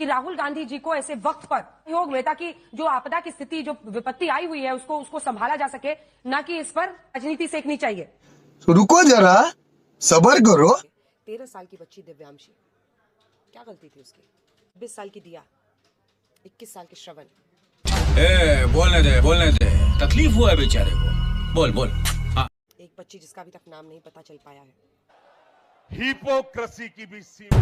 कि राहुल गांधी जी को ऐसे वक्त पर सहयोग मिले ताकि जो आपदा की स्थिति, जो विपत्ति आई हुई है, उसको संभाला जा सके, ना कि इस पर राजनीति सेकनी चाहिए। तो रुको जरा, सब्र करो। 13 साल की बच्ची दिव्यांशी, क्या गलती थी उसकी? 20 साल की दिया, 21 साल के श्रवण। बोलने दे, तकलीफ हुआ है बेचारे को। बोल। हाँ। एक बच्ची जिसका अभी तक नाम नहीं पता चल पाया है। हिपोक्रेसी की भी सीमा।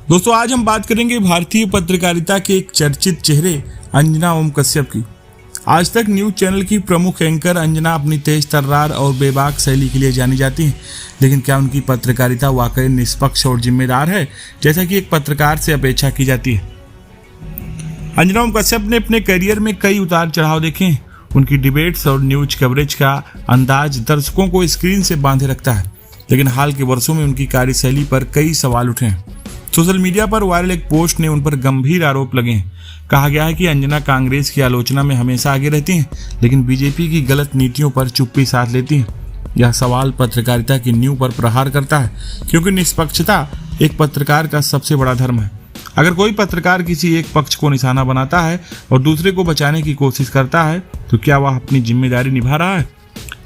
दोस्तों, आज हम बात करेंगे भारतीय पत्रकारिता के एक चर्चित चेहरे अंजना ओम कश्यप की। आज तक न्यूज चैनल की प्रमुख एंकर अंजना अपनी तेज तर्रार और बेबाक शैली के लिए जानी जाती हैं, लेकिन क्या उनकी पत्रकारिता वाकई निष्पक्ष और जिम्मेदार है, जैसा कि एक पत्रकार से अपेक्षा की जाती है? अंजना ओम कश्यप ने अपने करियर में कई उतार चढ़ाव देखे हैं। उनकी डिबेट्स और न्यूज कवरेज का अंदाज दर्शकों को स्क्रीन से बांधे रखता है, लेकिन हाल के वर्षों में उनकी कार्यशैली पर कई सवाल उठे हैं। सोशल मीडिया पर वायरल एक पोस्ट ने उन पर गंभीर आरोप लगे हैं। कहा गया है कि अंजना कांग्रेस की आलोचना में हमेशा आगे रहती हैं, लेकिन बीजेपी की गलत नीतियों पर चुप्पी साध लेती हैं। यह सवाल पत्रकारिता की नींव पर प्रहार करता है, क्योंकि निष्पक्षता एक पत्रकार का सबसे बड़ा धर्म है। अगर कोई पत्रकार किसी एक पक्ष को निशाना बनाता है और दूसरे को बचाने की कोशिश करता है, तो क्या वह अपनी जिम्मेदारी निभा रहा है?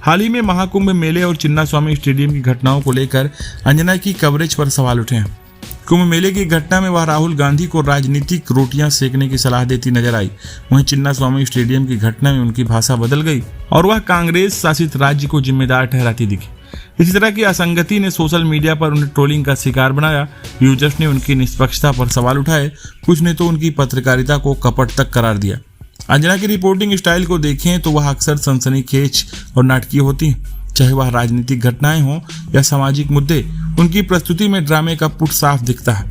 हाल ही में महाकुंभ मेले और चिन्नास्वामी स्टेडियम की घटनाओं को लेकर अंजना की कवरेज पर सवाल उठे हैं। कुंभ मेले की घटना में वह राहुल गांधी को राजनीतिक रोटियां सेकने की सलाह देती नजर आई। वहीं चिन्नास्वामी स्टेडियम की घटना में उनकी भाषा बदल गई और वह कांग्रेस शासित राज्य को जिम्मेदार ठहराती दिखी। इसी तरह की असंगति ने सोशल मीडिया पर उन्हें ट्रोलिंग का शिकार बनाया। यूजर्स ने उनकी निष्पक्षता पर सवाल उठाए, कुछ ने तो उनकी पत्रकारिता को कपट तक करार दिया। अंजना की रिपोर्टिंग स्टाइल को देखें तो वह अक्सर सनसनीखेज और नाटकीय होती हैं, चाहे वह राजनीतिक घटनाएं हों या सामाजिक मुद्दे। उनकी प्रस्तुति में ड्रामे का पुट साफ दिखता है।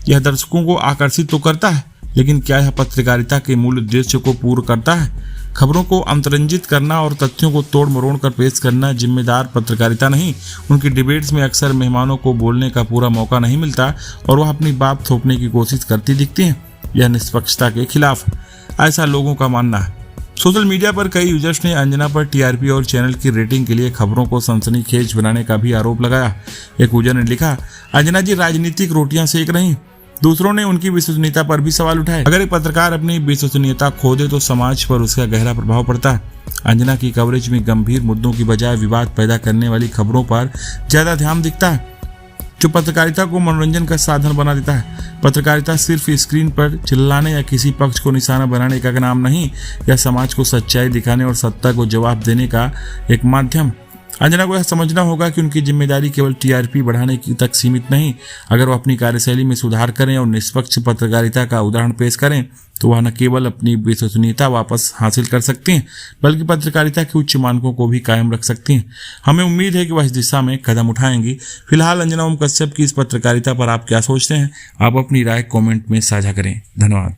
यह दर्शकों को आकर्षित तो करता है, लेकिन क्या यह पत्रकारिता के मूल उद्देश्य को पूर्ण करता है? खबरों को अंतरंजित करना और तथ्यों को तोड़ मरोड़ कर पेश करना जिम्मेदार पत्रकारिता नहीं। उनकी डिबेट्स में अक्सर मेहमानों को बोलने का पूरा मौका नहीं मिलता और वह अपनी बात थोपने की कोशिश करती दिखती हैं। यह निष्पक्षता के खिलाफ है, ऐसा लोगों का मानना है। सोशल मीडिया पर कई यूजर्स ने अंजना पर टीआरपी और चैनल की रेटिंग के लिए खबरों को सनसनीखेज बनाने का भी आरोप लगाया। एक यूजर ने लिखा, अंजना जी राजनीतिक रोटियां सेक रही। दूसरों ने उनकी विश्वसनीयता पर भी सवाल उठाए। अगर एक पत्रकार अपनी विश्वसनीयता खो दे तो समाज पर उसका गहरा प्रभाव पड़ता है। अंजना की कवरेज में गंभीर मुद्दों की बजाय विवाद पैदा करने वाली खबरों पर ज्यादा ध्यान दिखता है, जो पत्रकारिता को मनोरंजन का साधन बना देता है। पत्रकारिता सिर्फ स्क्रीन पर चिल्लाने या किसी पक्ष को निशाना बनाने का नाम नहीं, यह समाज को सच्चाई दिखाने और सत्ता को जवाब देने का एक माध्यम। अंजना को यह समझना होगा कि उनकी जिम्मेदारी केवल टीआरपी बढ़ाने की तक सीमित नहीं। अगर वो अपनी कार्यशैली में सुधार करें और निष्पक्ष पत्रकारिता का उदाहरण पेश करें, तो वह न केवल अपनी विश्वसनीयता वापस हासिल कर सकती हैं, बल्कि पत्रकारिता के उच्च मानकों को भी कायम रख सकती हैं। हमें उम्मीद है कि वह इस दिशा में कदम उठाएंगी। फिलहाल अंजना ओम कश्यप की इस पत्रकारिता पर आप क्या सोचते हैं? आप अपनी राय कमेंट में साझा करें। धन्यवाद।